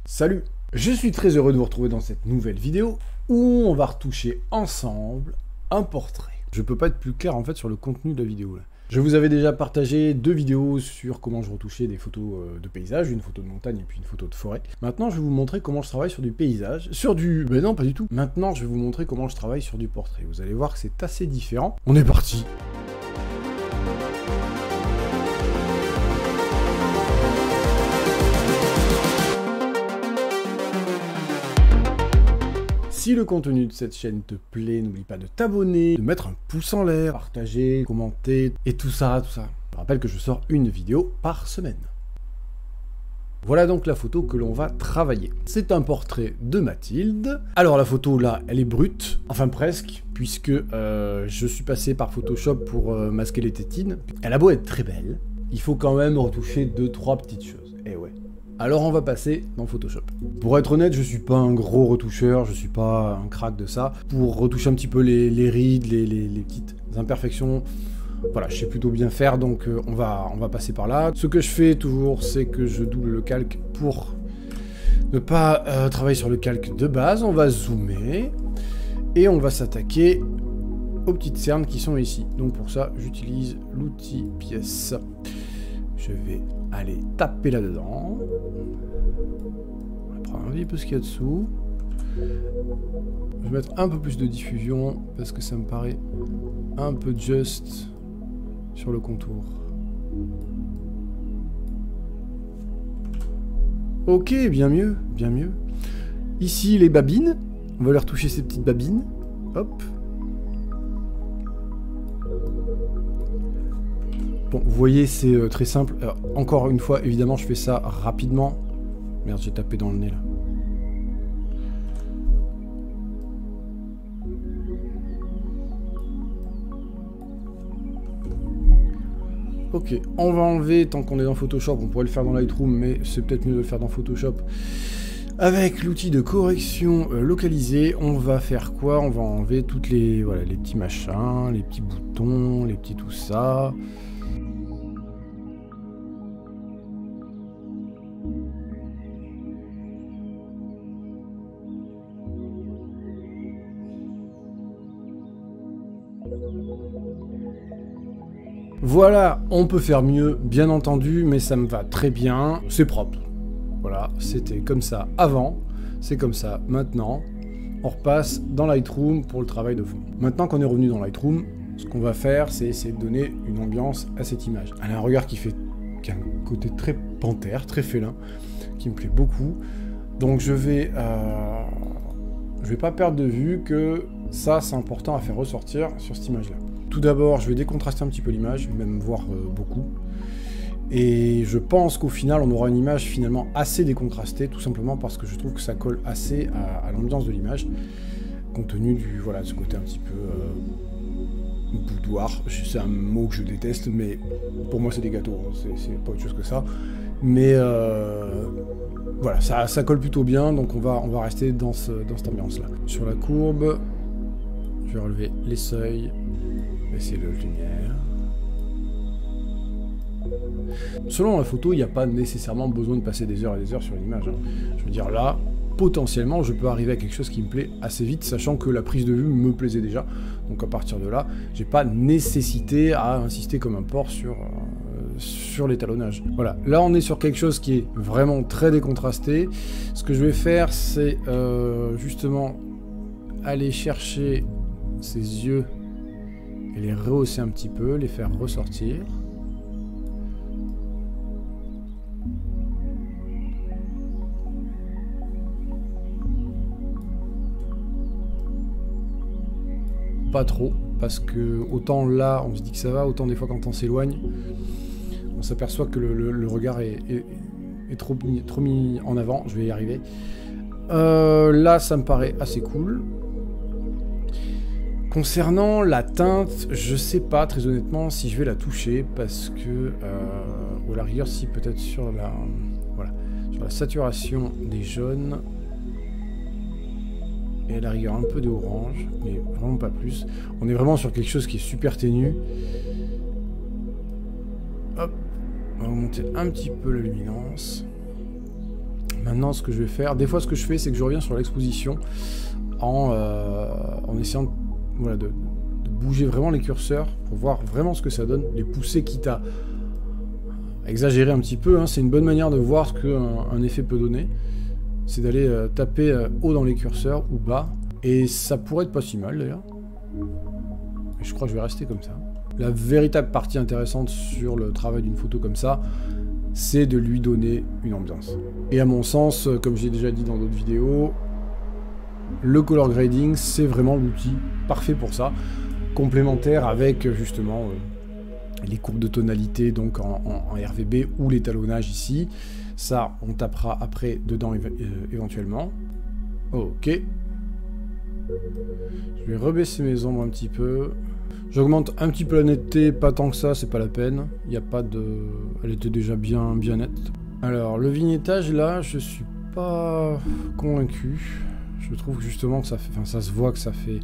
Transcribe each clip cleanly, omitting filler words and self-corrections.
Salut! Je suis très heureux de vous retrouver dans cette nouvelle vidéo où on va retoucher ensemble un portrait. Je peux pas être plus clair en fait sur le contenu de la vidéo là. Je vous avais déjà partagé 2 vidéos sur comment je retouchais des photos de paysage, une photo de montagne et puis une photo de forêt. Maintenant je vais vous montrer comment je travaille sur du paysage, Ben non pas du tout. Maintenant je vais vous montrer comment je travaille sur du portrait. Vous allez voir que c'est assez différent. On est parti! Si le contenu de cette chaîne te plaît, n'oublie pas de t'abonner, de mettre un pouce en l'air, partager, commenter, et tout ça. Je rappelle que je sors une vidéo par semaine. Voilà donc la photo que l'on va travailler. C'est un portrait de Mathilde. Alors la photo là, elle est brute, enfin presque, puisque je suis passé par Photoshop pour masquer les tétines. Elle a beau être très belle, il faut quand même retoucher 2-3 petites choses. Et ouais. Alors on va passer dans Photoshop. Pour être honnête, je suis pas un gros retoucheur, je suis pas un crack de ça. Pour retoucher un petit peu les rides, les petites imperfections, voilà, je sais plutôt bien faire, donc on va passer par là. Ce que je fais toujours, c'est que je double le calque pour ne pas travailler sur le calque de base. On va zoomer et on va s'attaquer aux petites cernes qui sont ici. Donc pour ça, j'utilise l'outil pièce. Je vais aller taper là-dedans. On va prendre un petit peu ce qu'il y a dessous. Je vais mettre un peu plus de diffusion parce que ça me paraît un peu juste sur le contour. Ok, bien mieux, bien mieux. Ici, les babines. On va leur toucher ces petites babines. Hop. Bon, vous voyez, c'est très simple. Alors, encore une fois, évidemment, je fais ça rapidement. Merde, j'ai tapé dans le nez, là. Ok, on va enlever, tant qu'on est dans Photoshop, on pourrait le faire dans Lightroom, mais c'est peut-être mieux de le faire dans Photoshop. Avec l'outil de correction localisé, on va faire quoi? On va enlever toutes les, voilà, les petits machins, les petits boutons, les petits tout ça. Voilà, on peut faire mieux, bien entendu, mais ça me va très bien, c'est propre. Voilà, c'était comme ça avant, c'est comme ça maintenant. On repasse dans Lightroom pour le travail de fond. Maintenant qu'on est revenu dans Lightroom, ce qu'on va faire, c'est essayer de donner une ambiance à cette image. Elle a un regard qui a un côté très panthère, très félin, qui me plaît beaucoup. Donc je vais pas perdre de vue que ça, c'est important à faire ressortir sur cette image-là. Tout d'abord, je vais décontraster un petit peu l'image, même voir beaucoup. Et je pense qu'au final, on aura une image finalement assez décontrastée, tout simplement parce que je trouve que ça colle assez à l'ambiance de l'image, compte tenu du, voilà, de ce côté un petit peu boudoir. C'est un mot que je déteste, mais pour moi c'est des gâteaux, c'est pas autre chose que ça. Mais voilà, ça colle plutôt bien, donc on va rester dans cette ambiance-là. Sur la courbe, je vais relever les seuils. Baisser la lumière. Selon la photo, il n'y a pas nécessairement besoin de passer des heures et des heures sur l'image. Je veux dire, là, potentiellement, je peux arriver à quelque chose qui me plaît assez vite, sachant que la prise de vue me plaisait déjà. Donc à partir de là, j'ai pas nécessité à insister comme un porc sur l'étalonnage. Voilà, là on est sur quelque chose qui est vraiment très décontrasté. Ce que je vais faire, c'est justement aller chercher ses yeux et les rehausser un petit peu, les faire ressortir. Pas trop, parce que autant là on se dit que ça va, autant des fois quand on s'éloigne, on s'aperçoit que le regard est trop mis en avant. Je vais y arriver. Là ça me paraît assez cool. Concernant la teinte, je sais pas très honnêtement si je vais la toucher parce que, ou à la rigueur si peut-être sur la saturation des jaunes et à la rigueur un peu de orange, mais vraiment pas plus. On est vraiment sur quelque chose qui est super ténu. Hop, on va augmenter un petit peu la luminance. Maintenant, ce que je vais faire, des fois ce que je fais, c'est que je reviens sur l'exposition en essayant voilà, de bouger vraiment les curseurs pour voir vraiment ce que ça donne, les pousser quitte à exagérer un petit peu, hein. C'est une bonne manière de voir ce qu'un effet peut donner, c'est d'aller taper haut dans les curseurs ou bas, et ça pourrait être pas si mal d'ailleurs. Et je crois que je vais rester comme ça. La véritable partie intéressante sur le travail d'une photo comme ça, c'est de lui donner une ambiance. Et à mon sens, comme j'ai déjà dit dans d'autres vidéos, le color grading, c'est vraiment l'outil parfait pour ça, complémentaire avec justement les courbes de tonalité donc en RVB ou l'étalonnage ici. Ça, on tapera après dedans éventuellement. Ok. Je vais rebaisser mes ombres un petit peu. J'augmente un petit peu la netteté, pas tant que ça, c'est pas la peine. Il n'y a pas de... Elle était déjà bien nette. Alors, le vignettage, là, je suis pas convaincu. Je trouve justement que ça fait... Enfin, ça se voit que ça fait...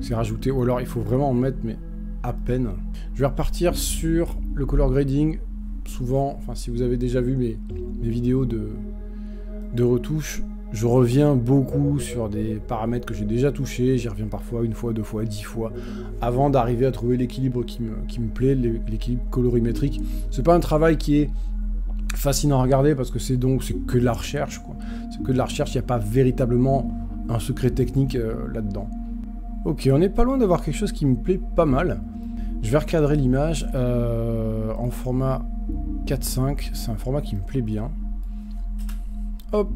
C'est rajouté. Ou alors, il faut vraiment en mettre, mais à peine. Je vais repartir sur le color grading. Souvent, enfin, si vous avez déjà vu mes vidéos de retouche, je reviens beaucoup sur des paramètres que j'ai déjà touchés, j'y reviens parfois 1 fois, 2 fois, 10 fois, avant d'arriver à trouver l'équilibre qui me plaît, l'équilibre colorimétrique. C'est pas un travail qui est fascinant à regarder parce que c'est que de la recherche, quoi. C'est que de la recherche, il n'y a pas véritablement un secret technique là-dedans. Ok, on n'est pas loin d'avoir quelque chose qui me plaît pas mal. Je vais recadrer l'image en format 4:5, c'est un format qui me plaît bien. Hop,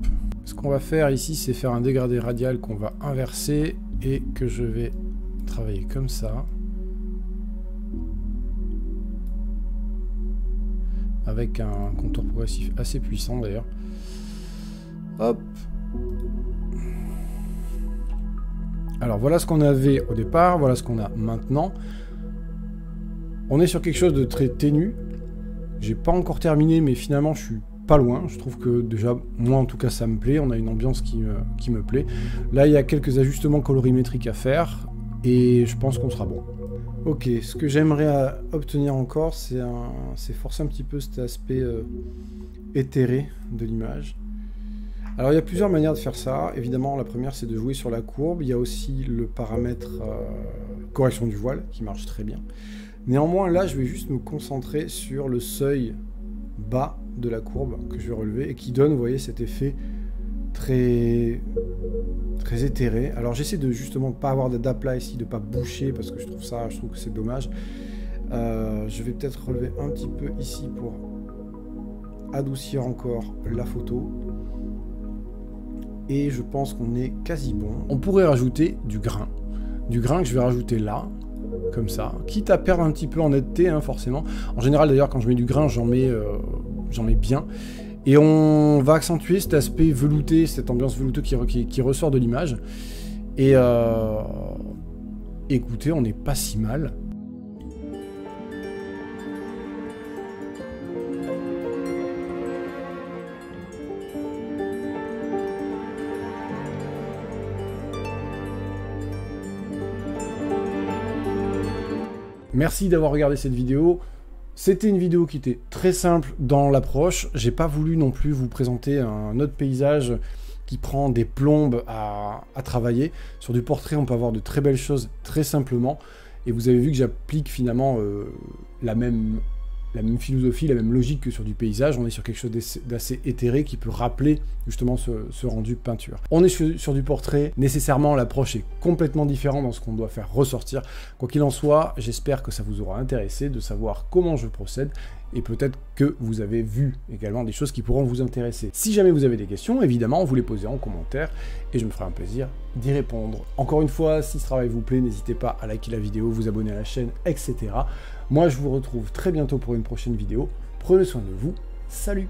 ce qu'on va faire ici, c'est faire un dégradé radial qu'on va inverser et que je vais travailler comme ça. Avec un contour progressif assez puissant d'ailleurs. Hop. Alors voilà ce qu'on avait au départ, voilà ce qu'on a maintenant. On est sur quelque chose de très ténu. J'ai pas encore terminé, mais finalement je suis pas loin. Je trouve que déjà, moi en tout cas, ça me plaît. On a une ambiance qui me plaît. Là, il y a quelques ajustements colorimétriques à faire et je pense qu'on sera bon. Ok, ce que j'aimerais obtenir encore, c'est forcer un petit peu cet aspect éthéré de l'image. Alors, il y a plusieurs manières de faire ça. Évidemment, la première, c'est de jouer sur la courbe. Il y a aussi le paramètre correction du voile qui marche très bien. Néanmoins, là, je vais juste me concentrer sur le seuil bas de la courbe que je vais relever et qui donne, vous voyez, cet effet très éthéré. Alors j'essaie de justement pas avoir d'aplat ici, de pas boucher parce que je trouve que c'est dommage. Je vais peut-être relever un petit peu ici pour adoucir encore la photo. Et je pense qu'on est quasi bon. On pourrait rajouter du grain que je vais rajouter là, comme ça, quitte à perdre un petit peu en netteté, hein, forcément. En général, d'ailleurs, quand je mets du grain, j'en mets bien. Et on va accentuer cet aspect velouté, cette ambiance velouteux qui ressort de l'image. Et écoutez, on n'est pas si mal. Merci d'avoir regardé cette vidéo. C'était une vidéo qui était très simple dans l'approche. J'ai pas voulu non plus vous présenter un autre paysage qui prend des plombes à travailler. Sur du portrait, on peut avoir de très belles choses très simplement. Et vous avez vu que j'applique finalement la même philosophie, la même logique que sur du paysage. On est sur quelque chose d'assez éthéré qui peut rappeler justement ce rendu peinture. On est sur du portrait. Nécessairement, l'approche est complètement différente dans ce qu'on doit faire ressortir. Quoi qu'il en soit, j'espère que ça vous aura intéressé de savoir comment je procède et peut-être que vous avez vu également des choses qui pourront vous intéresser. Si jamais vous avez des questions, évidemment, vous les posez en commentaire et je me ferai un plaisir d'y répondre. Encore une fois, si ce travail vous plaît, n'hésitez pas à liker la vidéo, vous abonner à la chaîne, etc. Moi, je vous retrouve très bientôt pour une prochaine vidéo. Prenez soin de vous. Salut!